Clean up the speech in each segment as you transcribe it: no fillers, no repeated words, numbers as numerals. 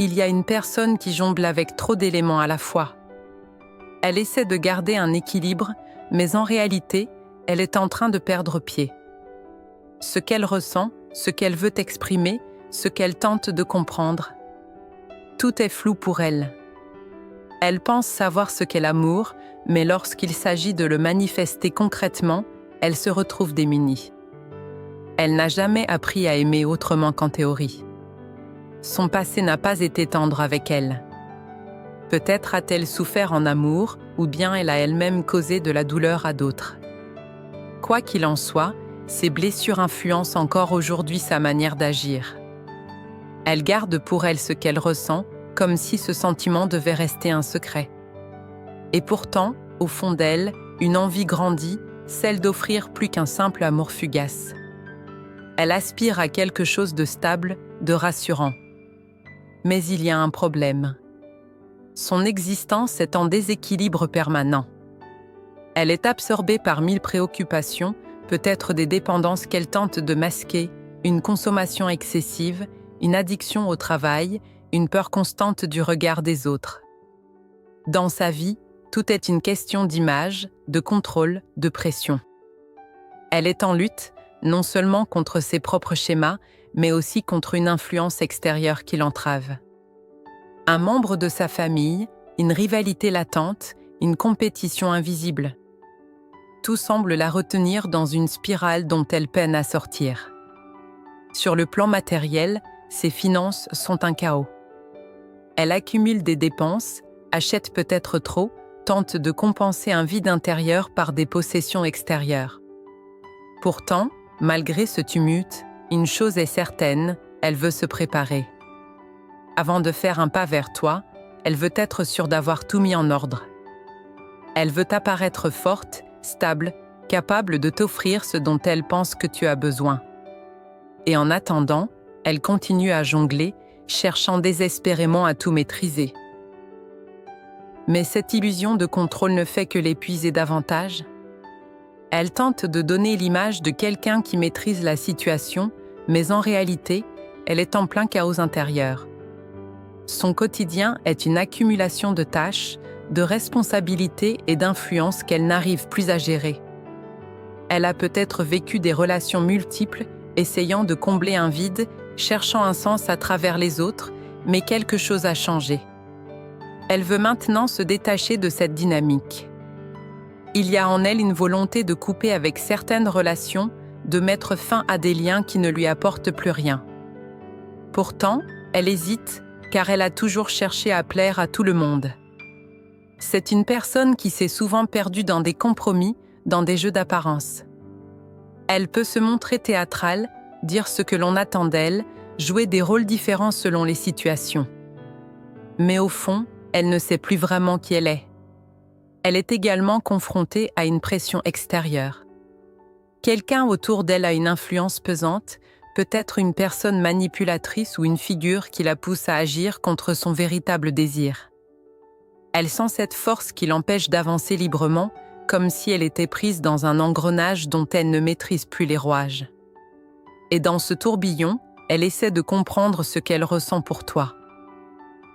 il y a une personne qui jongle avec trop d'éléments à la fois. Elle essaie de garder un équilibre, mais en réalité, elle est en train de perdre pied. Ce qu'elle ressent, ce qu'elle veut exprimer, ce qu'elle tente de comprendre, tout est flou pour elle. Elle pense savoir ce qu'est l'amour, mais lorsqu'il s'agit de le manifester concrètement, elle se retrouve démunie. Elle n'a jamais appris à aimer autrement qu'en théorie. Son passé n'a pas été tendre avec elle. Peut-être a-t-elle souffert en amour, ou bien elle a elle-même causé de la douleur à d'autres. Quoi qu'il en soit, ces blessures influencent encore aujourd'hui sa manière d'agir. Elle garde pour elle ce qu'elle ressent, comme si ce sentiment devait rester un secret. Et pourtant, au fond d'elle, une envie grandit, celle d'offrir plus qu'un simple amour fugace. Elle aspire à quelque chose de stable, de rassurant. Mais il y a un problème. Son existence est en déséquilibre permanent. Elle est absorbée par 1000 préoccupations, peut-être des dépendances qu'elle tente de masquer, une consommation excessive, une addiction au travail, une peur constante du regard des autres. Dans sa vie, tout est une question d'image, de contrôle, de pression. Elle est en lutte, non seulement contre ses propres schémas, mais aussi contre une influence extérieure qui l'entrave. Un membre de sa famille, une rivalité latente, une compétition invisible. Tout semble la retenir dans une spirale dont elle peine à sortir. Sur le plan matériel, ses finances sont un chaos. Elle accumule des dépenses, achète peut-être trop, tente de compenser un vide intérieur par des possessions extérieures. Pourtant, malgré ce tumulte, une chose est certaine, elle veut se préparer. Avant de faire un pas vers toi, elle veut être sûre d'avoir tout mis en ordre. Elle veut apparaître forte, stable, capable de t'offrir ce dont elle pense que tu as besoin. Et en attendant, elle continue à jongler, cherchant désespérément à tout maîtriser. Mais cette illusion de contrôle ne fait que l'épuiser davantage. Elle tente de donner l'image de quelqu'un qui maîtrise la situation, mais en réalité, elle est en plein chaos intérieur. Son quotidien est une accumulation de tâches, de responsabilités et d'influences qu'elle n'arrive plus à gérer. Elle a peut-être vécu des relations multiples, essayant de combler un vide, cherchant un sens à travers les autres, mais quelque chose a changé. Elle veut maintenant se détacher de cette dynamique. Il y a en elle une volonté de couper avec certaines relations, de mettre fin à des liens qui ne lui apportent plus rien. Pourtant, elle hésite, car elle a toujours cherché à plaire à tout le monde. C'est une personne qui s'est souvent perdue dans des compromis, dans des jeux d'apparence. Elle peut se montrer théâtrale, dire ce que l'on attend d'elle, jouer des rôles différents selon les situations. Mais au fond, elle ne sait plus vraiment qui elle est. Elle est également confrontée à une pression extérieure. Quelqu'un autour d'elle a une influence pesante, peut-être une personne manipulatrice ou une figure qui la pousse à agir contre son véritable désir. Elle sent cette force qui l'empêche d'avancer librement, comme si elle était prise dans un engrenage dont elle ne maîtrise plus les rouages. Et dans ce tourbillon, elle essaie de comprendre ce qu'elle ressent pour toi.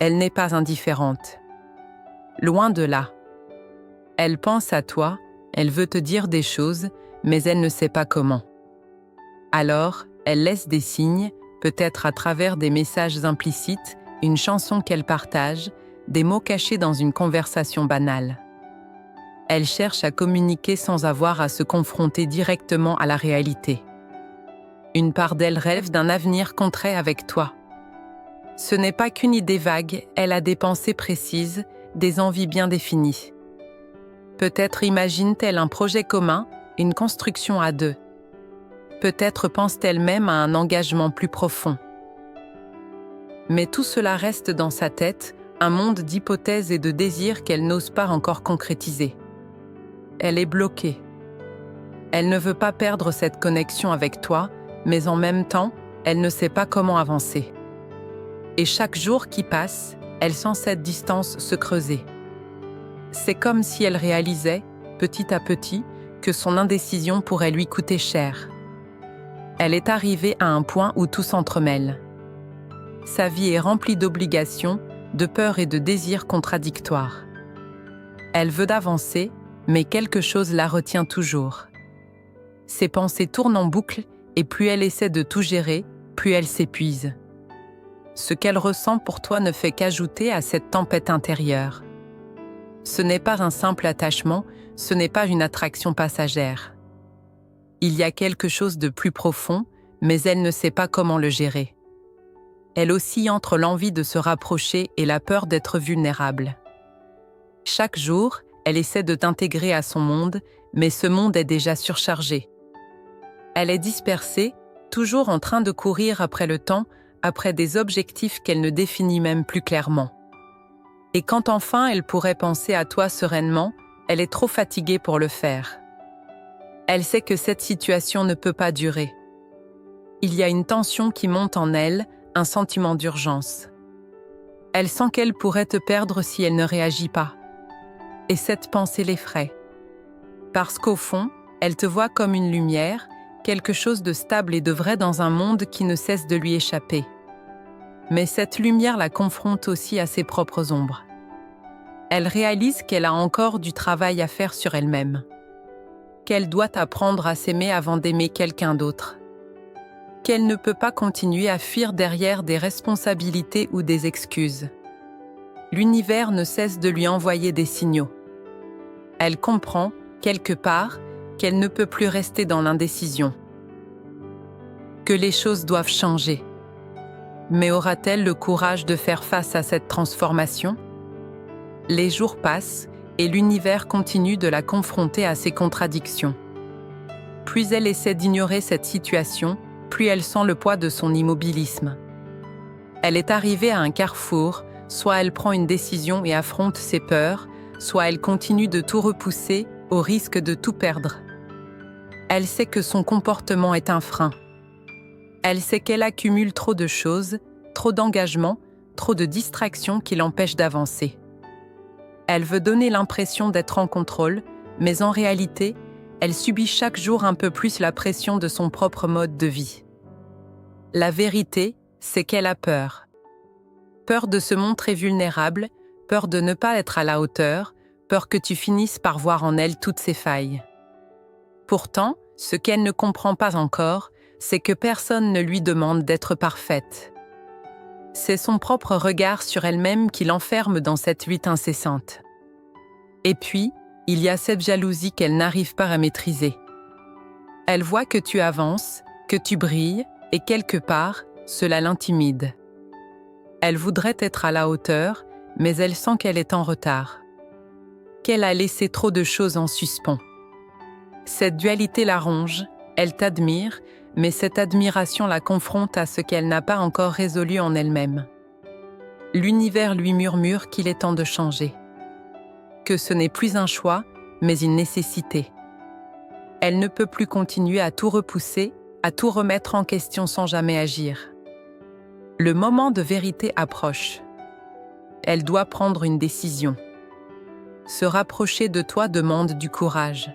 Elle n'est pas indifférente. Loin de là. Elle pense à toi, elle veut te dire des choses, mais elle ne sait pas comment. Alors, elle laisse des signes, peut-être à travers des messages implicites, une chanson qu'elle partage, des mots cachés dans une conversation banale. Elle cherche à communiquer sans avoir à se confronter directement à la réalité. Une part d'elle rêve d'un avenir concret avec toi. Ce n'est pas qu'une idée vague, elle a des pensées précises, des envies bien définies. Peut-être imagine-t-elle un projet commun, une construction à deux. Peut-être pense-t-elle même à un engagement plus profond. Mais tout cela reste dans sa tête, un monde d'hypothèses et de désirs qu'elle n'ose pas encore concrétiser. Elle est bloquée. Elle ne veut pas perdre cette connexion avec toi, mais en même temps, elle ne sait pas comment avancer. Et chaque jour qui passe, elle sent cette distance se creuser. C'est comme si elle réalisait, petit à petit, que son indécision pourrait lui coûter cher. Elle est arrivée à un point où tout s'entremêle. Sa vie est remplie d'obligations, de peurs et de désirs contradictoires. Elle veut avancer, mais quelque chose la retient toujours. Ses pensées tournent en boucle et plus elle essaie de tout gérer, plus elle s'épuise. Ce qu'elle ressent pour toi ne fait qu'ajouter à cette tempête intérieure. Ce n'est pas un simple attachement, ce n'est pas une attraction passagère. Il y a quelque chose de plus profond, mais elle ne sait pas comment le gérer. Elle oscille entre l'envie de se rapprocher et la peur d'être vulnérable. Chaque jour, elle essaie de t'intégrer à son monde, mais ce monde est déjà surchargé. Elle est dispersée, toujours en train de courir après le temps, après des objectifs qu'elle ne définit même plus clairement. Et quand enfin elle pourrait penser à toi sereinement, elle est trop fatiguée pour le faire. Elle sait que cette situation ne peut pas durer. Il y a une tension qui monte en elle, un sentiment d'urgence. Elle sent qu'elle pourrait te perdre si elle ne réagit pas. Et cette pensée l'effraie. Parce qu'au fond, elle te voit comme une lumière, quelque chose de stable et de vrai dans un monde qui ne cesse de lui échapper. Mais cette lumière la confronte aussi à ses propres ombres. Elle réalise qu'elle a encore du travail à faire sur elle-même. Qu'elle doit apprendre à s'aimer avant d'aimer quelqu'un d'autre. Qu'elle ne peut pas continuer à fuir derrière des responsabilités ou des excuses. L'univers ne cesse de lui envoyer des signaux. Elle comprend, quelque part, qu'elle ne peut plus rester dans l'indécision. Que les choses doivent changer. Mais aura-t-elle le courage de faire face à cette transformation? Les jours passent et l'univers continue de la confronter à ses contradictions. Plus elle essaie d'ignorer cette situation, plus elle sent le poids de son immobilisme. Elle est arrivée à un carrefour, soit elle prend une décision et affronte ses peurs, soit elle continue de tout repousser au risque de tout perdre. Elle sait que son comportement est un frein. Elle sait qu'elle accumule trop de choses, trop d'engagements, trop de distractions qui l'empêchent d'avancer. Elle veut donner l'impression d'être en contrôle, mais en réalité, elle subit chaque jour un peu plus la pression de son propre mode de vie. La vérité, c'est qu'elle a peur. Peur de se montrer vulnérable, peur de ne pas être à la hauteur, peur que tu finisses par voir en elle toutes ses failles. Pourtant, ce qu'elle ne comprend pas encore, c'est que personne ne lui demande d'être parfaite. C'est son propre regard sur elle-même qui l'enferme dans cette lutte incessante. Et puis, il y a cette jalousie qu'elle n'arrive pas à maîtriser. Elle voit que tu avances, que tu brilles, et quelque part, cela l'intimide. Elle voudrait être à la hauteur, mais elle sent qu'elle est en retard. Qu'elle a laissé trop de choses en suspens. Cette dualité la ronge, elle t'admire, mais cette admiration la confronte à ce qu'elle n'a pas encore résolu en elle-même. L'univers lui murmure qu'il est temps de changer. Que ce n'est plus un choix, mais une nécessité. Elle ne peut plus continuer à tout repousser, à tout remettre en question sans jamais agir. Le moment de vérité approche. Elle doit prendre une décision. Se rapprocher de toi demande du courage.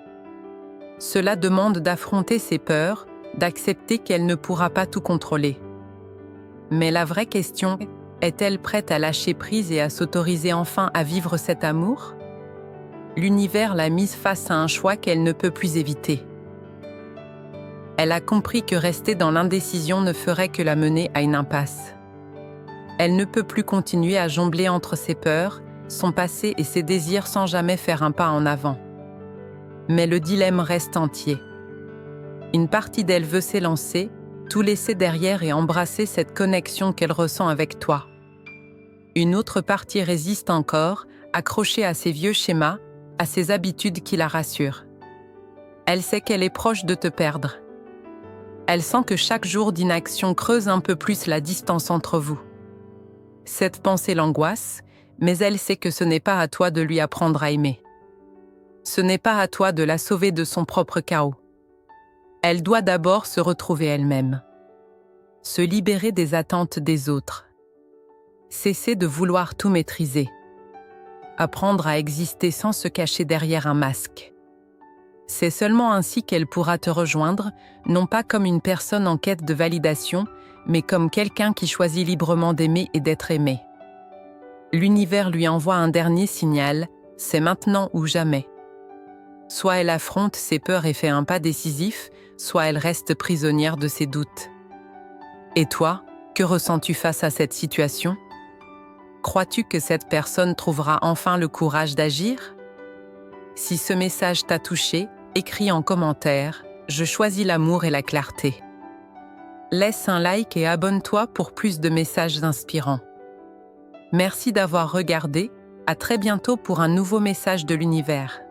Cela demande d'affronter ses peurs, d'accepter qu'elle ne pourra pas tout contrôler. Mais la vraie question, est-elle prête à lâcher prise et à s'autoriser enfin à vivre cet amour? L'univers l'a mise face à un choix qu'elle ne peut plus éviter. Elle a compris que rester dans l'indécision ne ferait que la mener à une impasse. Elle ne peut plus continuer à jongler entre ses peurs, son passé et ses désirs sans jamais faire un pas en avant. Mais le dilemme reste entier. Une partie d'elle veut s'élancer, tout laisser derrière et embrasser cette connexion qu'elle ressent avec toi. Une autre partie résiste encore, accrochée à ses vieux schémas, à ses habitudes qui la rassurent. Elle sait qu'elle est proche de te perdre. Elle sent que chaque jour d'inaction creuse un peu plus la distance entre vous. Cette pensée l'angoisse, mais elle sait que ce n'est pas à toi de lui apprendre à aimer. Ce n'est pas à toi de la sauver de son propre chaos. Elle doit d'abord se retrouver elle-même. Se libérer des attentes des autres. Cesser de vouloir tout maîtriser. Apprendre à exister sans se cacher derrière un masque. C'est seulement ainsi qu'elle pourra te rejoindre, non pas comme une personne en quête de validation, mais comme quelqu'un qui choisit librement d'aimer et d'être aimé. L'univers lui envoie un dernier signal, c'est maintenant ou jamais. Soit elle affronte ses peurs et fait un pas décisif, soit elle reste prisonnière de ses doutes. Et toi, que ressens-tu face à cette situation? Crois-tu que cette personne trouvera enfin le courage d'agir? Si ce message t'a touché, écris en commentaire « Je choisis l'amour et la clarté ». Laisse un like et abonne-toi pour plus de messages inspirants. Merci d'avoir regardé, à très bientôt pour un nouveau message de l'univers.